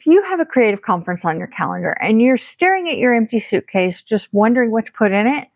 If you have a creative conference on your calendar and you're staring at your empty suitcase, just wondering what to put in it,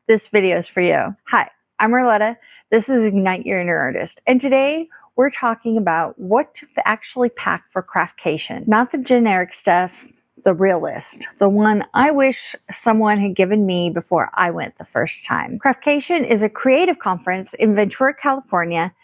this video is for you. Hi, I'm Arletta. This is Ignite Your Inner Artist. And today we're talking about what to actually pack for Craftcation. Not the generic stuff, the real list. The one I wish someone had given me before I went the first time. Craftcation is a creative conference in Ventura, California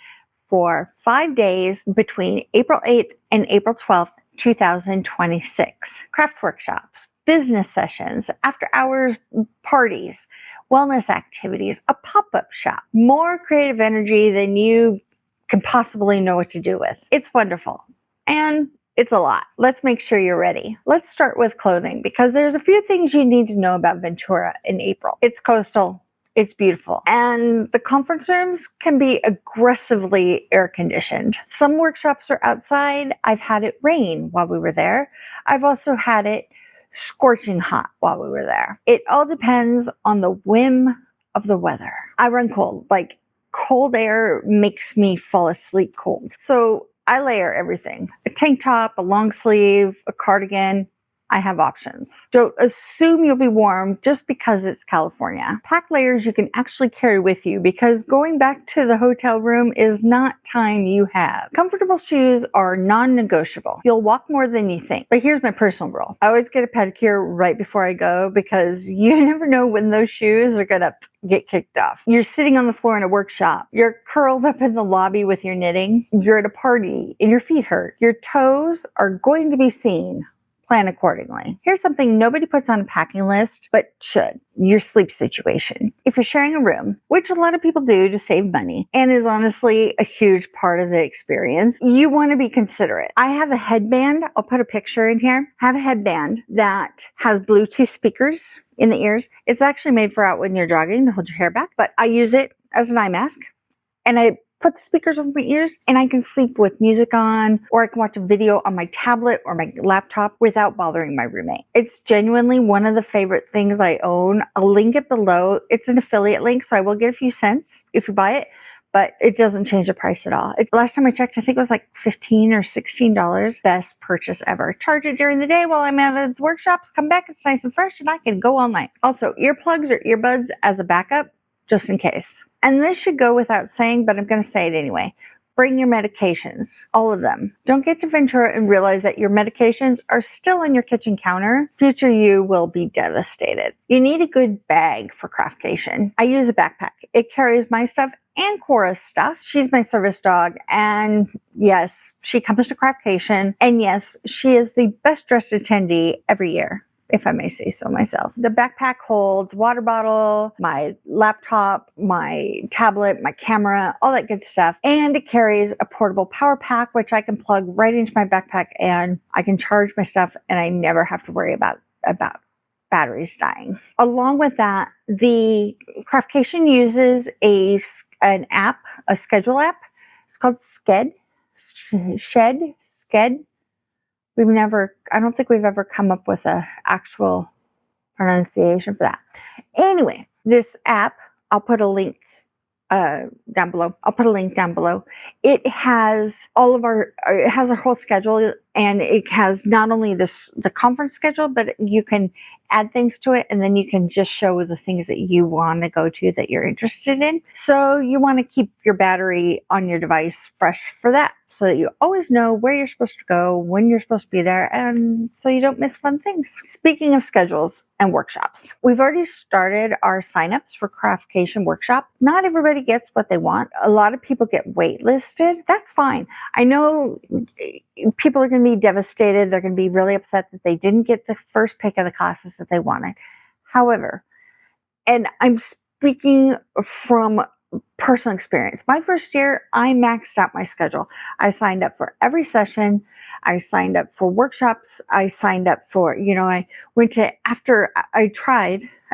for 5 days between April 8th and April 12th, 2026. Craft workshops, business sessions, after hours parties, wellness activities, a pop-up shop, more creative energy than you can possibly know what to do with. It's wonderful. And it's a lot. Let's make sure you're ready. Let's start with clothing because there's a few things you need to know about Ventura in April. It's coastal. It's beautiful. And the conference rooms can be aggressively air conditioned. Some workshops are outside. I've had it rain while we were there. I've also had it scorching hot while we were there. It all depends on the whim of the weather. I run cold. Like, cold air makes me fall asleep cold. So I layer everything. A tank top, a long sleeve, a cardigan. I have options. Don't assume you'll be warm just because it's California. Pack layers you can actually carry with you because going back to the hotel room is not time you have. Comfortable shoes are non-negotiable. You'll walk more than you think. But here's my personal rule. I always get a pedicure right before I go because you never know when those shoes are gonna get kicked off. You're sitting on the floor in a workshop. You're curled up in the lobby with your knitting. You're at a party and your feet hurt. Your toes are going to be seen. Plan accordingly. Here's something nobody puts on a packing list, but should. Your sleep situation. If you're sharing a room, which a lot of people do to save money, and is honestly a huge part of the experience, you want to be considerate. I have a headband. I'll put a picture in here. I have a headband that has Bluetooth speakers in the ears. It's actually made for out when you're jogging to hold your hair back, but I use it as an eye mask. And I put the speakers over my ears and I can sleep with music on, or I can watch a video on my tablet or my laptop without bothering my roommate. It's genuinely one of the favorite things I own. I'll link it below. It's an affiliate link, so I will get a few cents if you buy it, but it doesn't change the price at all. Last time I checked, I think it was like $15 or $16. Best purchase ever. Charge it during the day while I'm at the workshops. Come back, it's nice and fresh, and I can go all night. Also, earplugs or earbuds as a backup, just in case. And this should go without saying, but I'm going to say it anyway. Bring your medications, all of them. Don't get to Ventura and realize that your medications are still on your kitchen counter. Future you will be devastated. You need a good bag for Craftcation. I use a backpack. It carries my stuff and Cora's stuff. She's my service dog. And yes, she comes to Craftcation. And yes, she is the best dressed attendee every year, if I may say so myself. The backpack holds water bottle, my laptop, my tablet, my camera, all that good stuff. And it carries a portable power pack, which I can plug right into my backpack and I can charge my stuff and I never have to worry about batteries dying. Along with that, the Craftcation uses an app, a schedule app. It's called Sched. I don't think we've ever come up with an actual pronunciation for that. Anyway, this app, I'll put a link down below. It has it has our whole schedule, and it has not only the conference schedule, but you can add things to it, and then you can just show the things that you want to go to that you're interested in. So you want to keep your battery on your device fresh for that, so that you always know where you're supposed to go, when you're supposed to be there, and so you don't miss fun things. Speaking of schedules and workshops, we've already started our signups for Craftcation workshop. Not everybody gets what they want. A lot of people get waitlisted. That's fine. I know people are going to be devastated. They're going to be really upset that they didn't get the first pick of the classes that they wanted. However, and I'm speaking from personal experience. My first year, I maxed out my schedule. I signed up for every session. I signed up for workshops. I signed up for, I went to I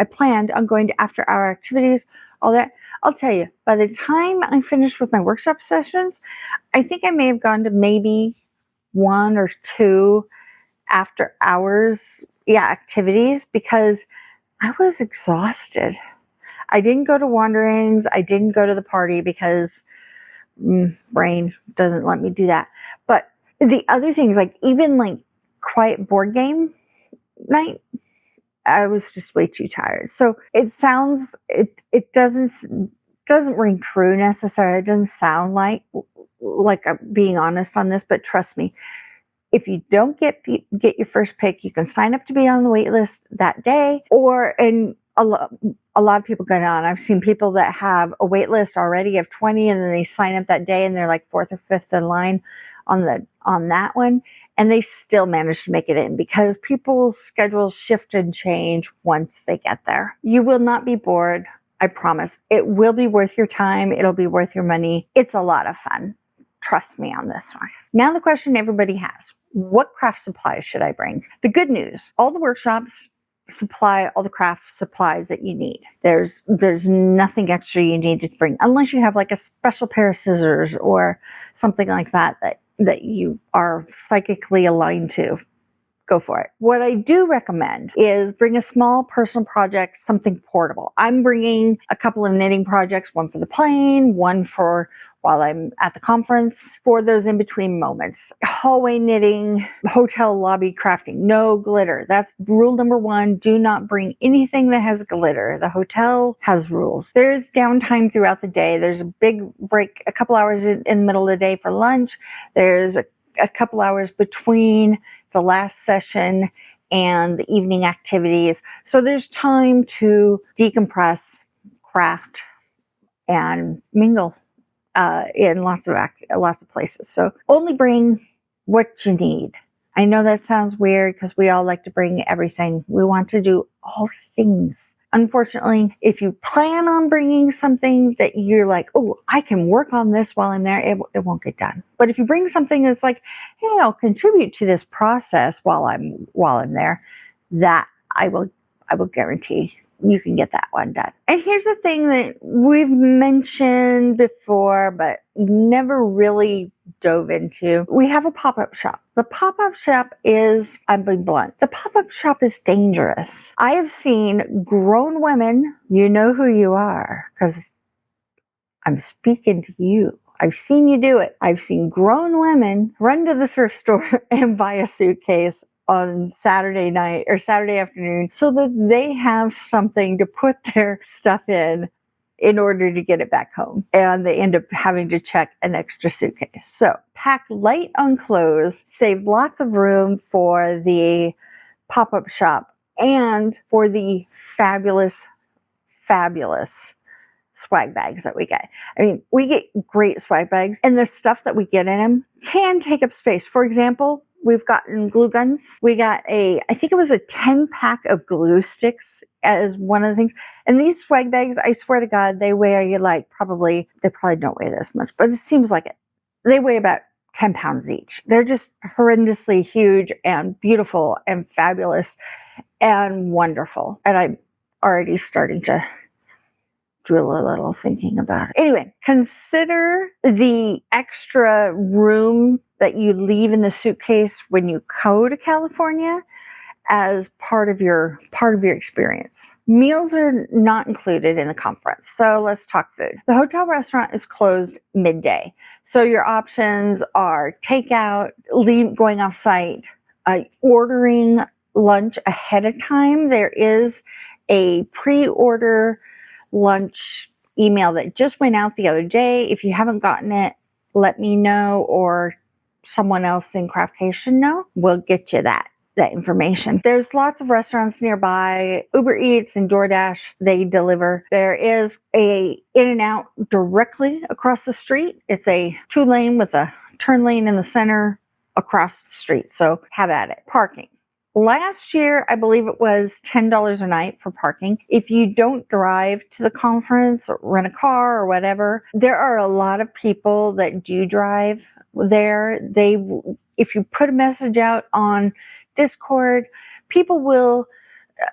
planned on going to after hour activities, all that. I'll tell you, by the time I finished with my workshop sessions, I think I may have gone to maybe 1 or 2 after hours, activities, because I was exhausted. I didn't go to wanderings. I didn't go to the party because brain doesn't let me do that. But the other things, like even like quiet board game night. I was just way too tired. So it sounds, it doesn't ring true necessarily. It doesn't sound like I'm being honest on this, but trust me, if you don't get your first pick, you can sign up to be on the wait list that day, and a lot of people get on. I've seen people that have a wait list already of 20, and then they sign up that day and they're like 4th or 5th in line on that one, and they still manage to make it in because people's schedules shift and change once they get there. You will not be bored, I promise. It will be worth your time. It'll be worth your money. It's a lot of fun. Trust me on this one. Now the question everybody has, what craft supplies should I bring? The good news, all the workshops supply all the craft supplies that you need. There's nothing extra you need to bring unless you have like a special pair of scissors or something like that you are psychically aligned to. Go for it. What I do recommend is bring a small personal project, something portable. I'm bringing a couple of knitting projects, one for the plane, one for while I'm at the conference, for those in between moments. Hallway knitting, hotel lobby crafting, no glitter. That's rule number 1. Do not bring anything that has glitter. The hotel has rules. There's downtime throughout the day. There's a big break, a couple hours in the middle of the day for lunch. There's a couple hours between the last session and the evening activities. So there's time to decompress, craft, and mingle in lots of places. So only bring what you need. I know that sounds weird because we all like to bring everything. We want to do all things. Unfortunately, if you plan on bringing something that you're like, oh, I can work on this while I'm there, it won't get done. But if you bring something that's like, hey, I'll contribute to this process while I'm there, that I will guarantee you can get that one done. And here's the thing that we've mentioned before, but never really dove into. We have a pop-up shop. The pop-up shop is, I'm being blunt, the pop-up shop is dangerous. I have seen grown women, you know who you are, because I'm speaking to you. I've seen you do it. I've seen grown women run to the thrift store and buy a suitcase on Saturday night or Saturday afternoon so that they have something to put their stuff in order to get it back home. And they end up having to check an extra suitcase. So pack light on clothes, save lots of room for the pop-up shop and for the fabulous swag bags that we get. I mean, we get great swag bags, and the stuff that we get in them can take up space. For example, we've gotten glue guns. We got I think it was a 10-pack of glue sticks as one of the things. And these swag bags, I swear to God, they weigh they probably don't weigh this much, but it seems like it. They weigh about 10 pounds each. They're just horrendously huge and beautiful and fabulous and wonderful. And I'm already starting to drill a little thinking about it. Anyway, consider the extra room that you leave in the suitcase when you go to California as part of your experience. Meals are not included in the conference, so let's talk food. The hotel restaurant is closed midday, so your options are takeout, going off site, ordering lunch ahead of time. There is a pre-order lunch email that just went out the other day. If you haven't gotten it, let me know, or someone else in Craftcation know. We'll get you that information. There's lots of restaurants nearby. Uber Eats and DoorDash, they deliver. There is a In-N-Out directly across the street. It's a 2-lane with a turn lane in the center across the street. So have at it. Parking. Last year, I believe it was $10 a night for parking. If you don't drive to the conference or rent a car or whatever, there are a lot of people that do drive there. If you put a message out on Discord, people will,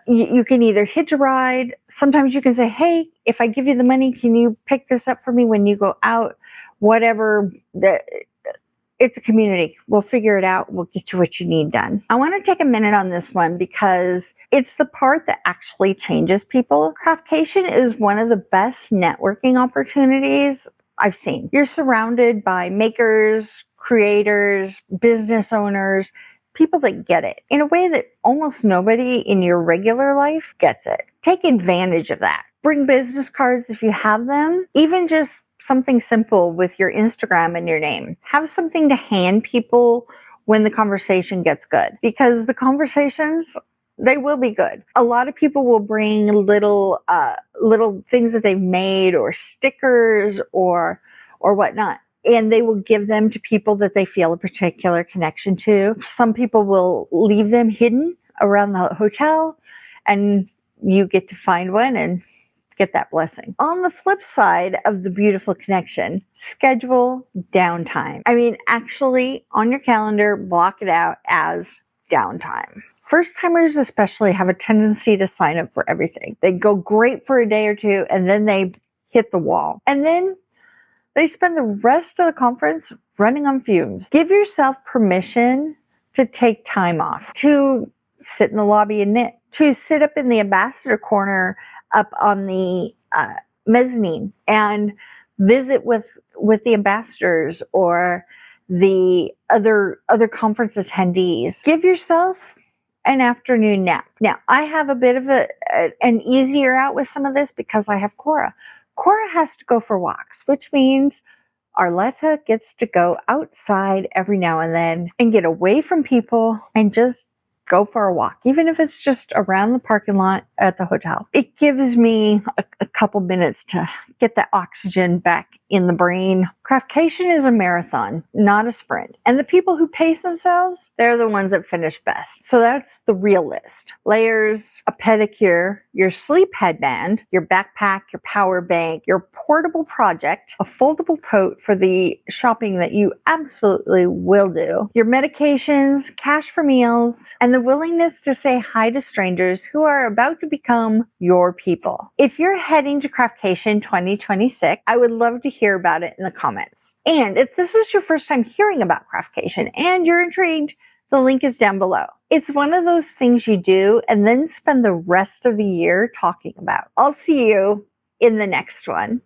you can either hitch a ride. Sometimes you can say, hey, if I give you the money, can you pick this up for me when you go out? Whatever. It's a community. We'll figure it out. We'll get you what you need done. I want to take a minute on this one because it's the part that actually changes people. Craftcation is one of the best networking opportunities I've seen. You're surrounded by makers, creators, business owners, people that get it in a way that almost nobody in your regular life gets it. Take advantage of that. Bring business cards if you have them, even just something simple with your Instagram and your name. Have something to hand people when the conversation gets good, because the conversations, they will be good. A lot of people will bring little things that they've made, or stickers or whatnot, and they will give them to people that they feel a particular connection to. Some people will leave them hidden around the hotel, and you get to find one and get that blessing. On the flip side of the beautiful connection, schedule downtime. I mean, actually, on your calendar, block it out as downtime. First-timers especially have a tendency to sign up for everything. They go great for a day or two, and then they hit the wall. And then they spend the rest of the conference running on fumes. Give yourself permission to take time off, to sit in the lobby and knit, to sit up in the ambassador corner up on the mezzanine and visit with the ambassadors or the other conference attendees. Give yourself an afternoon nap. Now, I have a bit of an easier out with some of this because I have Cora. Cora has to go for walks, which means Arletta gets to go outside every now and then and get away from people and just go for a walk, even if it's just around the parking lot at the hotel. It gives me a couple minutes to get that oxygen back in the brain. Craftcation is a marathon, not a sprint. And the people who pace themselves, they're the ones that finish best. So that's the real list. Layers, a pedicure, your sleep headband, your backpack, your power bank, your portable project, a foldable tote for the shopping that you absolutely will do, your medications, cash for meals, and the willingness to say hi to strangers who are about to become your people. If you're heading to Craftcation 2026, I would love to hear about it in the comments. And if this is your first time hearing about Craftcation and you're intrigued, the link is down below. It's one of those things you do and then spend the rest of the year talking about. I'll see you in the next one.